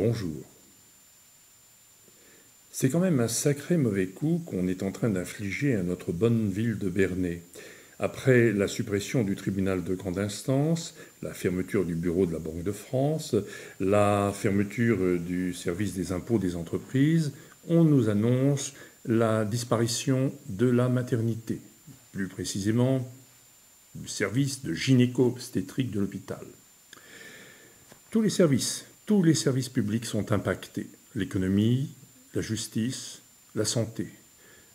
bonjour. C'est quand même un sacré mauvais coup qu'on est en train d'infliger à notre bonne ville de Bernay. Après la suppression du tribunal de grande instance, la fermeture du bureau de la Banque de France, la fermeture du service des impôts des entreprises, on nous annonce la disparition de la maternité, plus précisément du service de gynéco-obstétrique de l'hôpital. Tous les services publics sont impactés. L'économie, la justice, la santé.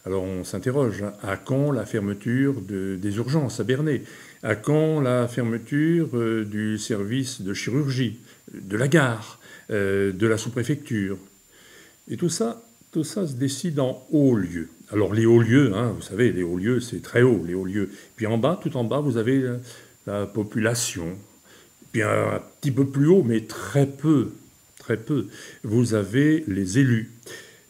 Alors on s'interroge, à quand la fermeture des urgences à Bernay? À quand la fermeture du service de chirurgie, de la gare, de la sous-préfecture? Et tout ça se décide en hauts lieux. Alors les hauts lieux, vous savez, les hauts lieux, c'est très haut, les hauts lieux. Puis en bas, tout en bas, vous avez la population. Puis un petit peu plus haut, mais très peu, vous avez les élus.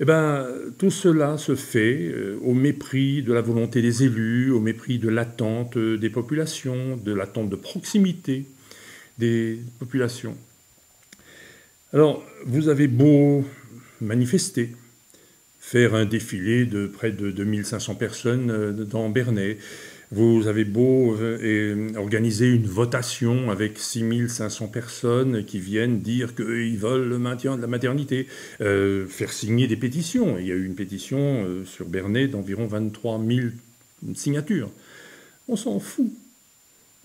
Eh bien, tout cela se fait au mépris de la volonté des élus, au mépris de l'attente des populations, de l'attente de proximité des populations. Alors, vous avez beau manifester, faire un défilé de près de 2500 personnes dans Bernay, vous avez beau organiser une votation avec 6500 personnes qui viennent dire qu'ils veulent le maintien de la maternité, faire signer des pétitions. Il y a eu une pétition sur Bernay d'environ 23 000 signatures. On s'en fout.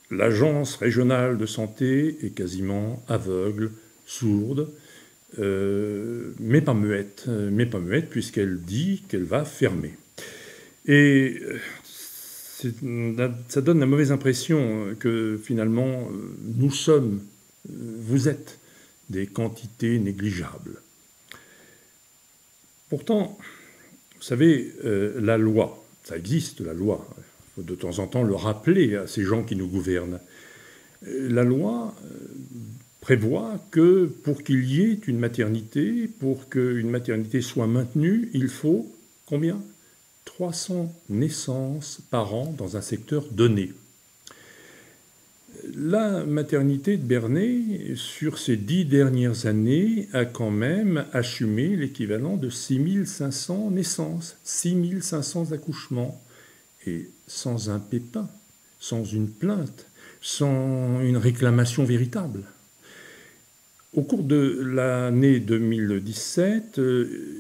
L'agence régionale de santé est quasiment aveugle, sourde, mais pas muette puisqu'elle dit qu'elle va fermer. Et ça donne la mauvaise impression que finalement vous êtes des quantités négligeables. Pourtant, vous savez, la loi, ça existe la loi, il faut de temps en temps le rappeler à ces gens qui nous gouvernent. La loi prévoit que pour qu'il y ait une maternité, pour qu'une maternité soit maintenue, il faut combien ? 300 naissances par an dans un secteur donné. La maternité de Bernay, sur ces 10 dernières années, a quand même assumé l'équivalent de 6500 naissances, 6500 accouchements, et sans un pépin, sans une plainte, sans une réclamation véritable. Au cours de l'année 2017,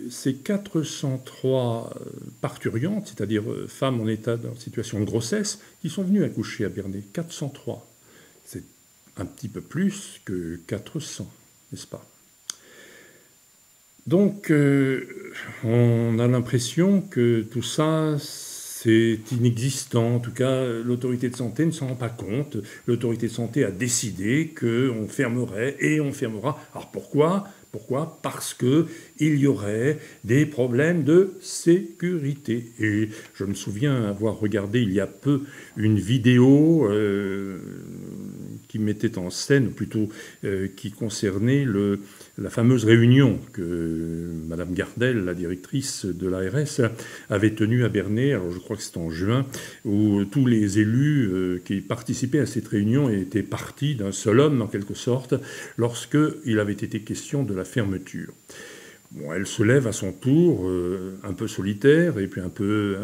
ces 403 parturiantes, c'est-à-dire femmes en situation de grossesse, qui sont venues accoucher à Bernay. 403. C'est un petit peu plus que 400, n'est-ce pas? Donc, on a l'impression que tout ça, c'est inexistant. En tout cas, l'autorité de santé ne s'en rend pas compte. L'autorité de santé a décidé qu'on fermerait et on fermera. Alors pourquoi ? Parce qu'il y aurait des problèmes de sécurité. Et je me souviens avoir regardé il y a peu une vidéo qui mettait en scène, plutôt qui concernait la fameuse réunion que Madame Gardel, la directrice de l'ARS, avait tenue à Bernay, alors je crois que c'était en juin, où tous les élus qui participaient à cette réunion étaient partis d'un seul homme, en quelque sorte, lorsqu'il avait été question de la fermeture. Bon, elle se lève à son tour, un peu solitaire et puis un peu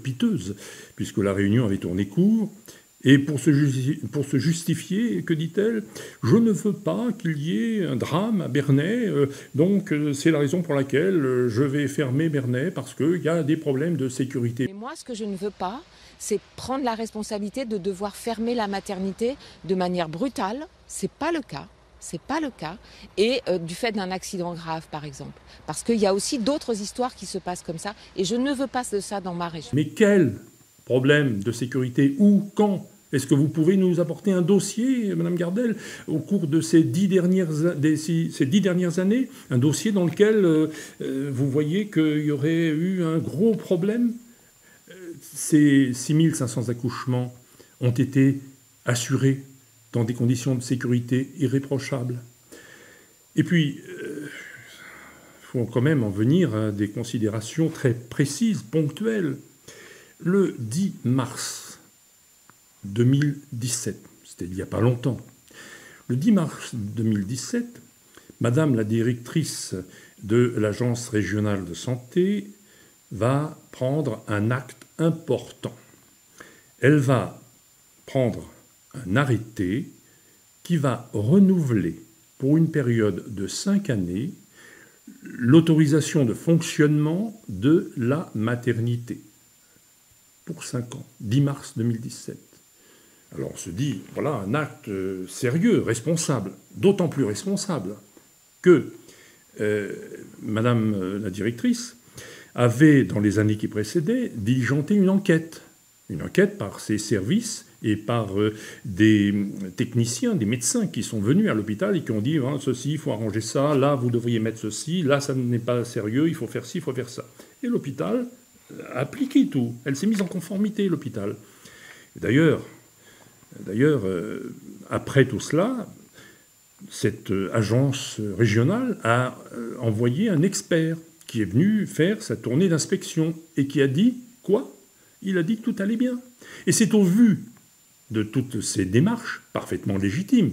piteuse, puisque la réunion avait tourné court. Et pour se justifier, que dit-elle ? Je ne veux pas qu'il y ait un drame à Bernay, donc c'est la raison pour laquelle je vais fermer Bernay, parce qu'il y a des problèmes de sécurité. Mais moi, ce que je ne veux pas, c'est prendre la responsabilité de devoir fermer la maternité de manière brutale. C'est pas le cas. C'est pas le cas. Et du fait d'un accident grave, par exemple. Parce qu'il y a aussi d'autres histoires qui se passent comme ça. Et je ne veux pas de ça dans ma région. Mais quel problème de sécurité ? Où ? Quand ? Est-ce que vous pouvez nous apporter un dossier, Madame Gardel, au cours de ces 10 dernières années, un dossier dans lequel vous voyez qu'il y aurait eu un gros problème ? Ces 6500 accouchements ont été assurés dans des conditions de sécurité irréprochables. Et puis, il faut quand même en venir à des considérations très précises, ponctuelles. Le 10 mars 2017, c'était il n'y a pas longtemps, le 10 mars 2017, Madame la directrice de l'Agence régionale de santé va prendre un acte important. Elle va prendre un arrêté qui va renouveler pour une période de 5 années l'autorisation de fonctionnement de la maternité. Pour 5 ans, 10 mars 2017. Alors on se dit, voilà un acte sérieux, responsable, d'autant plus responsable que Madame la directrice avait, dans les années qui précédaient, diligenté une enquête par ses services et par des techniciens, des médecins qui sont venus à l'hôpital et qui ont dit hein, ceci, il faut arranger ça, là vous devriez mettre ceci, là ça n'est pas sérieux, il faut faire ci, il faut faire ça. Et l'hôpital a appliqué tout. Elle s'est mise en conformité, l'hôpital. D'ailleurs, après tout cela, cette agence régionale a envoyé un expert qui est venu faire sa tournée d'inspection et qui a dit quoi? Il a dit que tout allait bien. Et c'est au vu de toutes ces démarches parfaitement légitimes,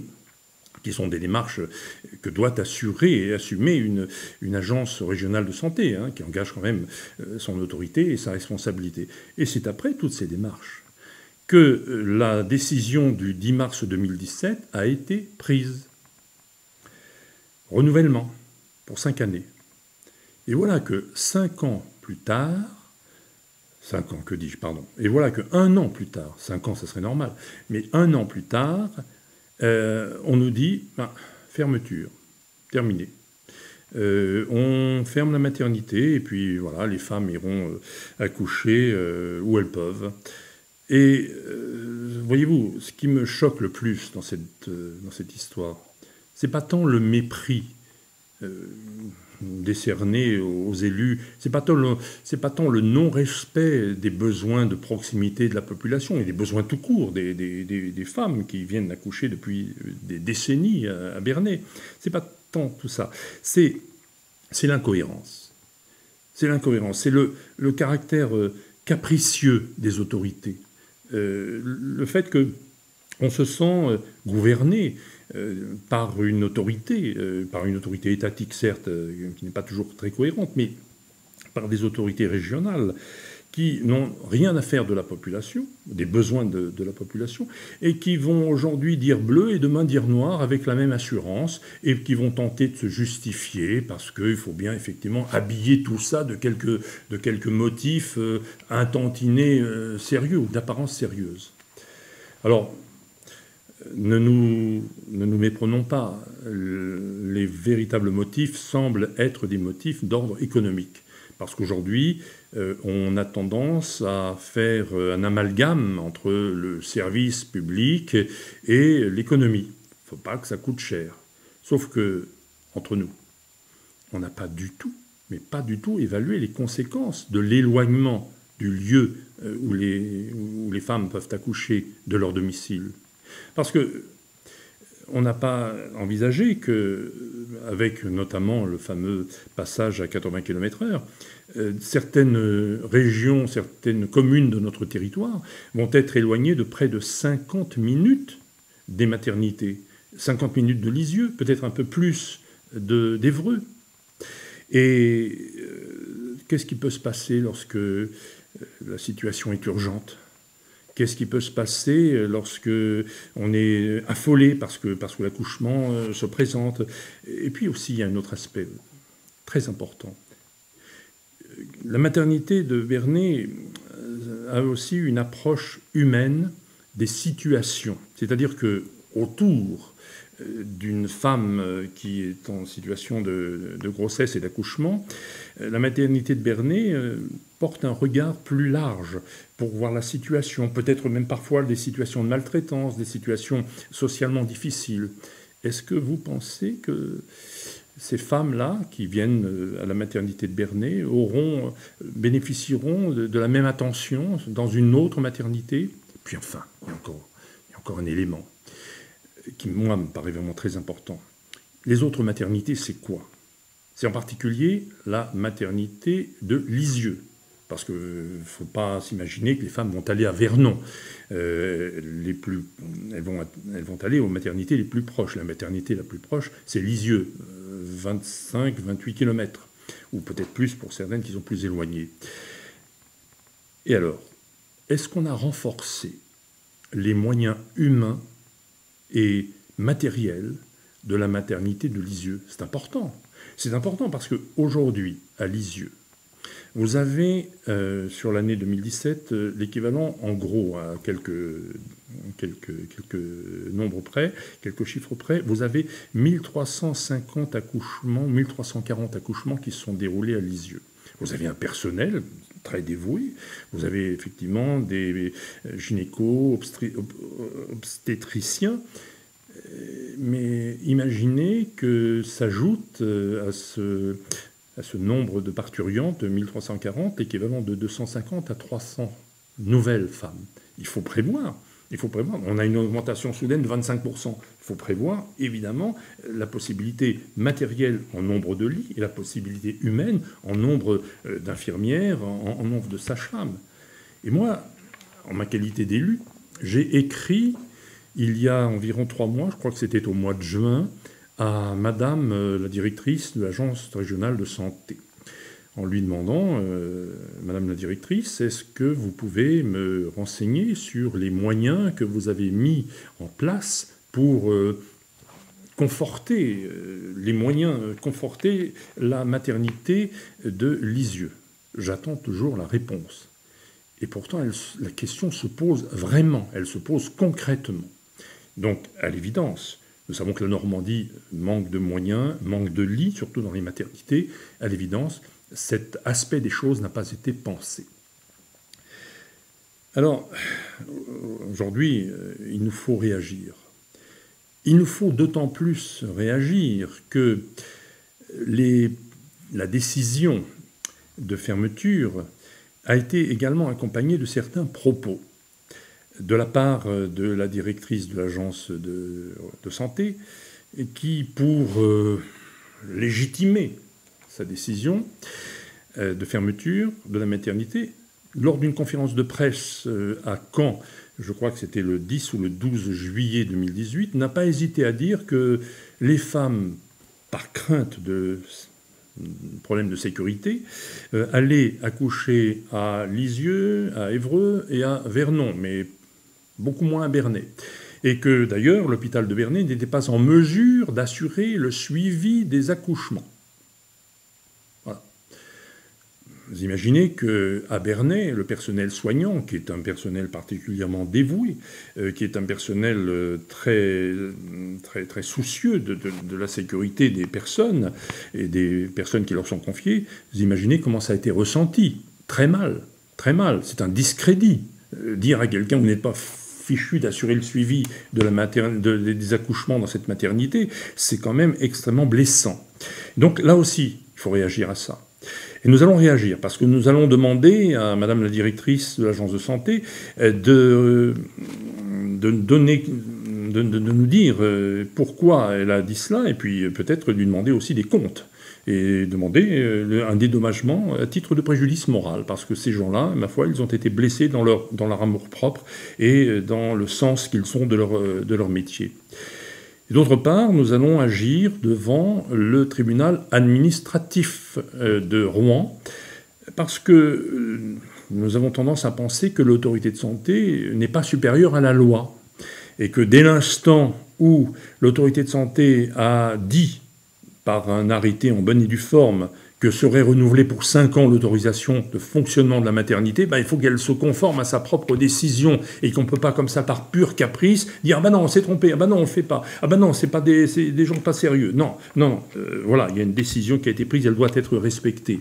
qui sont des démarches que doit assurer et assumer une agence régionale de santé, hein, qui engage quand même son autorité et sa responsabilité. Et c'est après toutes ces démarches que la décision du 10 mars 2017 a été prise. Renouvellement pour 5 années. Et voilà que 5 ans plus tard, 5 ans, que dis-je, pardon, et voilà que 1 an plus tard, 5 ans ça serait normal, mais 1 an plus tard, on nous dit, fermeture, terminé. On ferme la maternité et puis voilà, les femmes iront accoucher où elles peuvent. Et voyez-vous, ce qui me choque le plus dans cette histoire, c'est pas tant le mépris décerné aux élus, c'est pas tant le non-respect des besoins de proximité de la population et des besoins tout court des femmes qui viennent accoucher depuis des décennies à Bernay. C'est pas tant tout ça. C'est l'incohérence. C'est l'incohérence. C'est le caractère capricieux des autorités. Le fait qu'on se sent gouverné par une autorité étatique certes, qui n'est pas toujours très cohérente, mais par des autorités régionales qui n'ont rien à faire de la population, des besoins de la population, et qui vont aujourd'hui dire bleu et demain dire noir avec la même assurance, et qui vont tenter de se justifier parce qu'il faut bien effectivement habiller tout ça de quelques motifs un tantinet sérieux ou d'apparence sérieuse. Alors, ne nous méprenons pas, les véritables motifs semblent être des motifs d'ordre économique. Parce qu'aujourd'hui, on a tendance à faire un amalgame entre le service public et l'économie. Il ne faut pas que ça coûte cher. Sauf que, entre nous, on n'a pas du tout, mais pas du tout évalué les conséquences de l'éloignement du lieu où les femmes peuvent accoucher de leur domicile. Parce que on n'a pas envisagé que, avec notamment le fameux passage à 80 km/h, certaines régions, certaines communes de notre territoire vont être éloignées de près de 50 minutes des maternités, 50 minutes de Lisieux, peut-être un peu plus d'Évreux. Et qu'est-ce qui peut se passer lorsque la situation est urgente ? Qu'est-ce qui peut se passer lorsque on est affolé parce que l'accouchement se présente? Et puis aussi, il y a un autre aspect très important. La maternité de Bernay a aussi une approche humaine des situations. C'est-à-dire que autour d'une femme qui est en situation de grossesse et d'accouchement, la maternité de Bernay porte un regard plus large pour voir la situation, peut-être même parfois des situations de maltraitance, des situations socialement difficiles. Est-ce que vous pensez que ces femmes-là qui viennent à la maternité de Bernay bénéficieront de la même attention dans une autre maternité? Puis enfin, il y a encore un élément qui, moi, me paraît vraiment très important. Les autres maternités, c'est quoi? C'est en particulier la maternité de Lisieux. Parce qu'il ne faut pas s'imaginer que les femmes vont aller à Vernon. Elles vont aller aux maternités les plus proches. La maternité la plus proche, c'est Lisieux, 25-28 km, ou peut-être plus pour certaines qui sont plus éloignées. Et alors, est-ce qu'on a renforcé les moyens humains et matériels de la maternité de Lisieux? C'est important. C'est important parce qu'aujourd'hui, à Lisieux, vous avez, sur l'année 2017, l'équivalent, en gros, à quelques nombres près, quelques chiffres près, vous avez 1350 accouchements, 1340 accouchements qui se sont déroulés à Lisieux. Vous avez un personnel très dévoué, vous avez effectivement des gynécos, obstétriciens, mais imaginez que s'ajoute à ce nombre de parturiantes, 1340, l'équivalent de 250 à 300 nouvelles femmes. Il faut prévoir. On a une augmentation soudaine de 25%. Il faut prévoir, évidemment, la possibilité matérielle en nombre de lits et la possibilité humaine en nombre d'infirmières, en nombre de sages-femmes. Et moi, en ma qualité d'élu, j'ai écrit, il y a environ 3 mois, je crois que c'était au mois de juin, à Madame la directrice de l'Agence régionale de santé, en lui demandant, Madame la directrice, est-ce que vous pouvez me renseigner sur les moyens que vous avez mis en place pour conforter la maternité de Lisieux? J'attends toujours la réponse. Et pourtant, la question se pose vraiment, elle se pose concrètement. Donc, à l'évidence, nous savons que la Normandie manque de moyens, manque de lits, surtout dans les maternités. À l'évidence, cet aspect des choses n'a pas été pensé. Alors, aujourd'hui, il nous faut réagir. Il nous faut d'autant plus réagir que la décision de fermeture a été également accompagnée de certains propos de la part de la directrice de l'agence de santé, qui, pour légitimer sa décision de fermeture de la maternité, lors d'une conférence de presse à Caen, je crois que c'était le 10 ou le 12 juillet 2018, n'a pas hésité à dire que les femmes, par crainte de problèmes de sécurité, allaient accoucher à Lisieux, à Évreux et à Vernon, mais beaucoup moins à Bernay. Et que d'ailleurs, l'hôpital de Bernay n'était pas en mesure d'assurer le suivi des accouchements. Voilà. Vous imaginez qu'à Bernay, le personnel soignant, qui est un personnel particulièrement dévoué, qui est un personnel très, très, très soucieux de la sécurité des personnes et des personnes qui leur sont confiées, vous imaginez comment ça a été ressenti. Très mal, très mal. C'est un discrédit. Dire à quelqu'un, vous n'êtes pas fichu d'assurer le suivi des accouchements dans cette maternité, c'est quand même extrêmement blessant. Donc là aussi, il faut réagir à ça. Et nous allons réagir, parce que nous allons demander à Madame la directrice de l'agence de santé de nous dire pourquoi elle a dit cela, et puis peut-être lui demander aussi des comptes, et demander un dédommagement à titre de préjudice moral, parce que ces gens-là, ma foi, ils ont été blessés dans leur amour-propre et dans le sens qu'ils ont de leur métier. D'autre part, nous allons agir devant le tribunal administratif de Rouen, parce que nous avons tendance à penser que l'autorité de santé n'est pas supérieure à la loi, et que dès l'instant où l'autorité de santé a dit, par un arrêté en bonne et due forme, que serait renouvelée pour 5 ans l'autorisation de fonctionnement de la maternité, il faut qu'elle se conforme à sa propre décision et qu'on ne peut pas, comme ça, par pur caprice, dire « Ah ben non, on s'est trompé, ah ben non, on ne le fait pas, ah ben non, c'est des gens pas sérieux ». Non, voilà, il y a une décision qui a été prise, elle doit être respectée.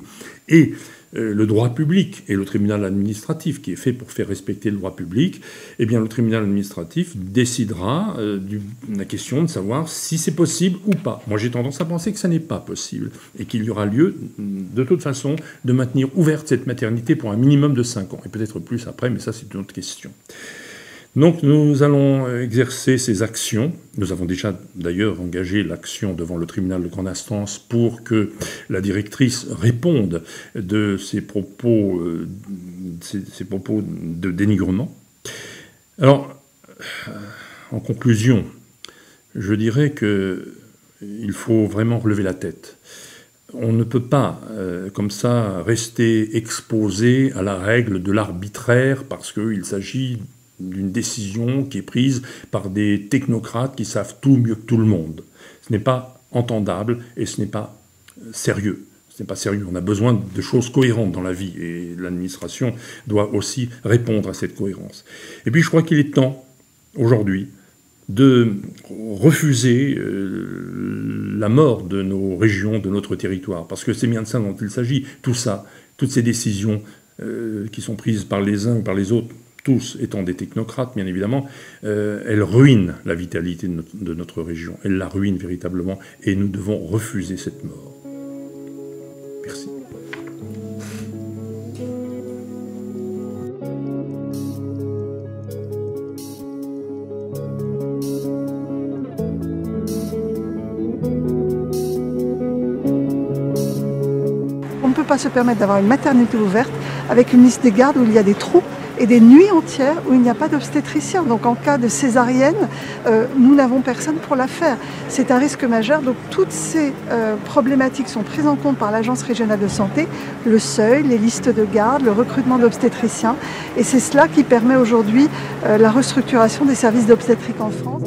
Et le droit public et le tribunal administratif, qui est fait pour faire respecter le droit public, eh bien le tribunal administratif décidera de la question de savoir si c'est possible ou pas. Moi j'ai tendance à penser que ça n'est pas possible et qu'il y aura lieu de toute façon de maintenir ouverte cette maternité pour un minimum de 5 ans, et peut-être plus après, mais ça c'est une autre question. Donc nous allons exercer ces actions. Nous avons déjà d'ailleurs engagé l'action devant le tribunal de grande instance pour que la directrice réponde de ces propos de dénigrement. Alors, en conclusion, je dirais que il faut vraiment relever la tête. On ne peut pas, comme ça, rester exposé à la règle de l'arbitraire parce qu'il s'agit d'une décision qui est prise par des technocrates qui savent tout mieux que tout le monde. Ce n'est pas entendable et ce n'est pas sérieux. Ce n'est pas sérieux. On a besoin de choses cohérentes dans la vie et l'administration doit aussi répondre à cette cohérence. Et puis je crois qu'il est temps, aujourd'hui, de refuser la mort de nos régions, de notre territoire. Parce que c'est bien de ça dont il s'agit. Tout ça, toutes ces décisions qui sont prises par les uns ou par les autres, tous étant des technocrates, bien évidemment, elles ruinent la vitalité de notre région. Elles la ruinent véritablement et nous devons refuser cette mort. Merci. On ne peut pas se permettre d'avoir une maternité ouverte avec une liste des gardes où il y a des trous et des nuits entières où il n'y a pas d'obstétricien. Donc en cas de césarienne, nous n'avons personne pour la faire. C'est un risque majeur. Donc toutes ces problématiques sont prises en compte par l'Agence régionale de santé, le seuil, les listes de garde, le recrutement d'obstétriciens. Et c'est cela qui permet aujourd'hui la restructuration des services d'obstétrique en France.